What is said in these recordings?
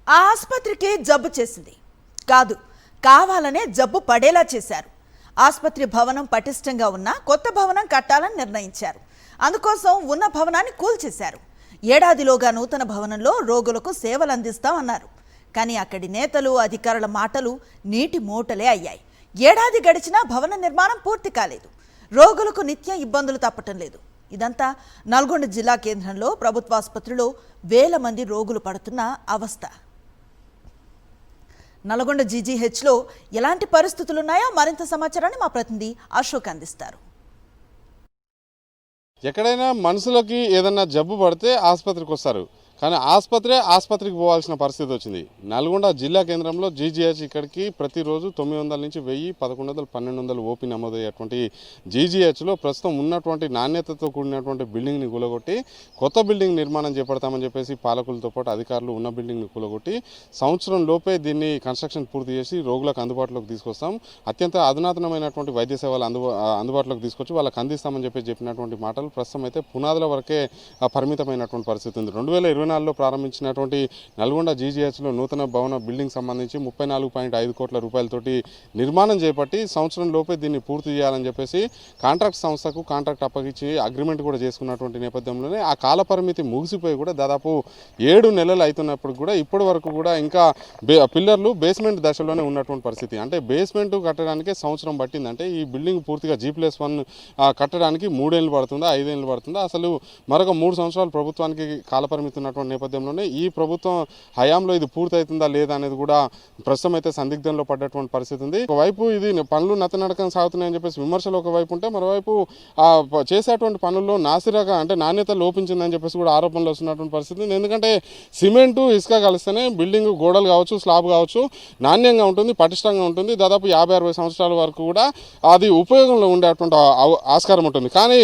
ఆ ఆసుపత్రికి జబ్బు చేసింది కాదు, కావాలనే జబ్బు పడేలా చేశారు. ఆసుపత్రి భవనం పటిష్టంగా ఉన్న కొత్త భవనం కట్టాలని నిర్ణయించారు. అందుకోసం ఉన్న భవనాన్ని కూల్చేశారు. ఏడాదిలోగా నూతన భవనంలో రోగులకు సేవలు అందిస్తామన్నారు. కానీ అక్కడి నేతలు అధికారుల మాటలు నీటి మూటలే అయ్యాయి. ఏడాది గడిచినా భవన నిర్మాణం పూర్తి కాలేదు. రోగులకు నిత్యం ఇబ్బందులు తప్పటం లేదు. ఇదంతా నల్గొండ జిల్లా కేంద్రంలో ప్రభుత్వ ఆసుపత్రిలో వేల మంది రోగులు పడుతున్న అవస్థ. నల్గొండ జీజీహెచ్లో ఎలాంటి పరిస్థితులున్నాయో మరింత సమాచారాన్ని మా ప్రతినిధి అశోక్ అందిస్తారు. ఎక్కడైనా మనుషులకి ఏదన్నా జబ్బు పడితే ఆసుపత్రికి వస్తారు, కానీ ఆసుపత్రికి పోవాల్సిన పరిస్థితి వచ్చింది. నల్గొండ జిల్లా కేంద్రంలో జీజీహెచ్ ఇక్కడికి ప్రతిరోజు 900 నుంచి 1000, 1100, 1200 ఓపీ నమోదయ్యేటువంటి జీజీహెచ్లో ప్రస్తుతం ఉన్నటువంటి నాణ్యతతో కూడినటువంటి బిల్డింగ్ని కూలగొట్టి కొత్త బిల్డింగ్ నిర్మాణం చేపడతామని చెప్పేసి పాలకులతో పాటు అధికారులు ఉన్న బిల్డింగ్ని కూలగొట్టి సంవత్సరం లోపే దీన్ని కన్స్ట్రక్షన్ పూర్తి చేసి రోగులకు అందుబాటులోకి తీసుకొస్తాం, అత్యంత అధునాతనమైనటువంటి వైద్య సేవలు అందుబాటులోకి తీసుకొచ్చి వాళ్ళకి అందిస్తామని చెప్పినటువంటి మాటలు ప్రస్తుతం అయితే పునాదుల వరకే పరిమితమైనటువంటి పరిస్థితి ఉంది. 2024లో ప్రారంభించినటువంటి నల్గొండ జీజీహెచ్లో నూతన భవన బిల్డింగ్ సంబంధించి 34.5 కోట్ల రూపాయలతోటి నిర్మాణం చేపట్టి సంవత్సరం లోపే దీన్ని పూర్తి చేయాలని చెప్పేసి కాంట్రాక్ట్ సంస్థకు కాంట్రాక్ట్ అప్పగించి అగ్రిమెంట్ కూడా చేసుకున్నటువంటి నేపథ్యంలోనే ఆ కాల పరిమితి ముగిసిపోయి కూడా దాదాపు 7 నెలలు అవుతున్నప్పుడు కూడా ఇప్పటి వరకు కూడా ఇంకా పిల్లర్లు బేస్మెంట్ దశలోనే ఉన్నటువంటి పరిస్థితి. అంటే బేస్మెంట్ కట్టడానికే సంవత్సరం పట్టిందంటే ఈ బిల్డింగ్ పూర్తిగా G+1 కట్టడానికి 3 ఏళ్ళు పడుతుందా 5 ఏళ్ళు పడుతుందా, అసలు మరొక 3 సంవత్సరాలు ప్రభుత్వానికి కాలపరిమితి ఉన్నటువంటి నేపథ్యంలోనే ఈ ప్రభుత్వం హయాంలో ఇది పూర్తవుతుందా లేదా అనేది కూడా ప్రస్తుతం అయితే సందిగ్ధంలో పడ్డటువంటి పరిస్థితి ఉంది. ఒకవైపు ఇది పనులు నత్తనడకం సాగుతున్నాయని చెప్పేసి విమర్శలు ఒకవైపు ఉంటే, మరోవైపు చేసేటువంటి పనుల్లో నాణ్యత లోపించిందని చెప్పేసి కూడా ఆరోపణలు వస్తున్నటువంటి పరిస్థితి ఉంది. ఎందుకంటే సిమెంటు ఇసుక కలిస్తేనే బిల్డింగ్ గోడలు కావచ్చు, స్లాబ్ కావచ్చు నాణ్యంగా ఉంటుంది, పటిష్టంగా ఉంటుంది. దాదాపు 50-60 సంవత్సరాల వరకు కూడా అది ఉపయోగంలో ఉండేటువంటి ఆస్కారం ఉంటుంది. కానీ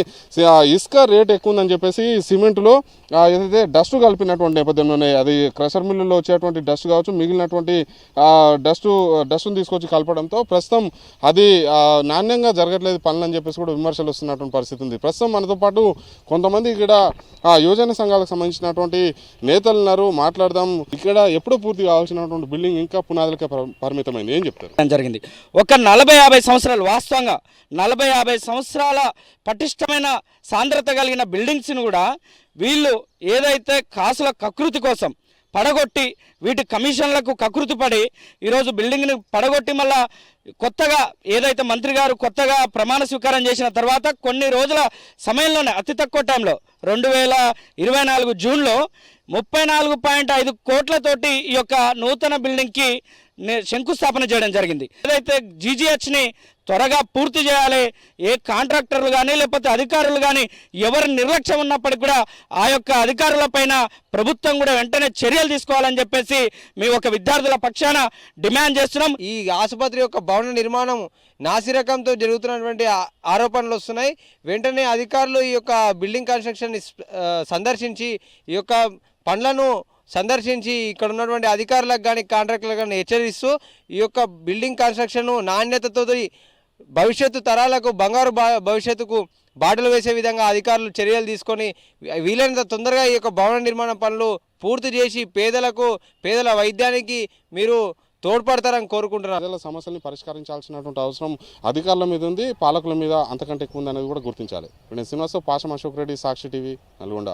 ఇసుక రేట్ ఎక్కువ ఉందని చెప్పేసి సిమెంటులో ఏదైతే డస్ట్ కలిపినటువంటి నేపథ్యంలోనే అది క్రషర్ మిల్లులో వచ్చేటువంటి డస్ట్ కావచ్చు, మిగిలినటువంటి డస్ట్ను తీసుకొచ్చి కలపడంతో ప్రస్తుతం అది నాణ్యంగా జరగట్లేదు పనులు అని చెప్పేసి కూడా విమర్శలు వస్తున్నటువంటి పరిస్థితి ఉంది. ప్రస్తుతం మనతో పాటు కొంతమంది ఇక్కడ యువజన సంఘాలకు సంబంధించినటువంటి నేతలు ఉన్నారు, మాట్లాడదాం. ఇక్కడ ఎప్పుడో పూర్తి కావాల్సినటువంటి బిల్డింగ్ ఇంకా పునాదులకే పరిమితమైంది, ఏం చెప్తారు? జరిగింది ఒక 40-50 సంవత్సరాలు, వాస్తవంగా 40-50 సంవత్సరాల పటిష్టమైన సాంద్రత కలిగిన బిల్డింగ్స్ని కూడా వీళ్ళు ఏదైతే కాసుల కకృతి కోసం పడగొట్టి వీటి కమిషన్లకు కకృతి పడి ఈరోజు బిల్డింగ్ని పడగొట్టి మళ్ళా కొత్తగా ఏదైతే మంత్రి గారు కొత్తగా ప్రమాణ స్వీకారం చేసిన తర్వాత కొన్ని రోజుల సమయంలోనే అతి తక్కువ టైంలో 2024 జూన్లో 34.5 కోట్లతోటి ఈ యొక్క నూతన బిల్డింగ్కి శంకుస్థాపన చేయడం జరిగింది. ఏదైతే జీజీహెచ్ని త్వరగా పూర్తి చేయాలి, ఏ కాంట్రాక్టర్లు కానీ లేకపోతే అధికారులు కానీ ఎవరి నిర్లక్ష్యం ఉన్నప్పటికీ కూడా ఆ యొక్క అధికారులపైన ప్రభుత్వం కూడా వెంటనే చర్యలు తీసుకోవాలని చెప్పేసి మేము ఒక విద్యార్థుల పక్షాన డిమాండ్ చేస్తున్నాం. ఈ ఆసుపత్రి యొక్క భవన నిర్మాణం నాసిరకంతో జరుగుతున్నటువంటి ఆరోపణలు వస్తున్నాయి. వెంటనే అధికారులు ఈ యొక్క బిల్డింగ్ కన్స్ట్రక్షన్ సందర్శించి ఈ యొక్క పనులను సందర్శించి ఇక్కడ ఉన్నటువంటి అధికారులకు కానీ కాంట్రాక్టర్లకు కానీ హెచ్చరిస్తూ ఈ యొక్క బిల్డింగ్ కన్స్ట్రక్షన్ నాణ్యతతో భవిష్యత్తు తరాలకు బంగారు భవిష్యత్తుకు బాటలు వేసే విధంగా అధికారులు చర్యలు తీసుకొని వీలైనంత తొందరగా ఈ యొక్క భవన నిర్మాణ పనులు పూర్తి చేసి పేదల వైద్యానికి మీరు తోడ్పడతారని కోరుకుంటున్నారు. ప్రజల సమస్యల్ని పరిష్కరించాల్సినటువంటి అవసరం అధికారుల మీద ఉంది, పాలకుల మీద అంతకంటే ఎక్కువ ఉంది అనేది కూడా గుర్తించాలి. నేను శ్రీనివాసరావు, పాషం అశోక్ రెడ్డి, సాక్షి టీవీ, నల్గొండ.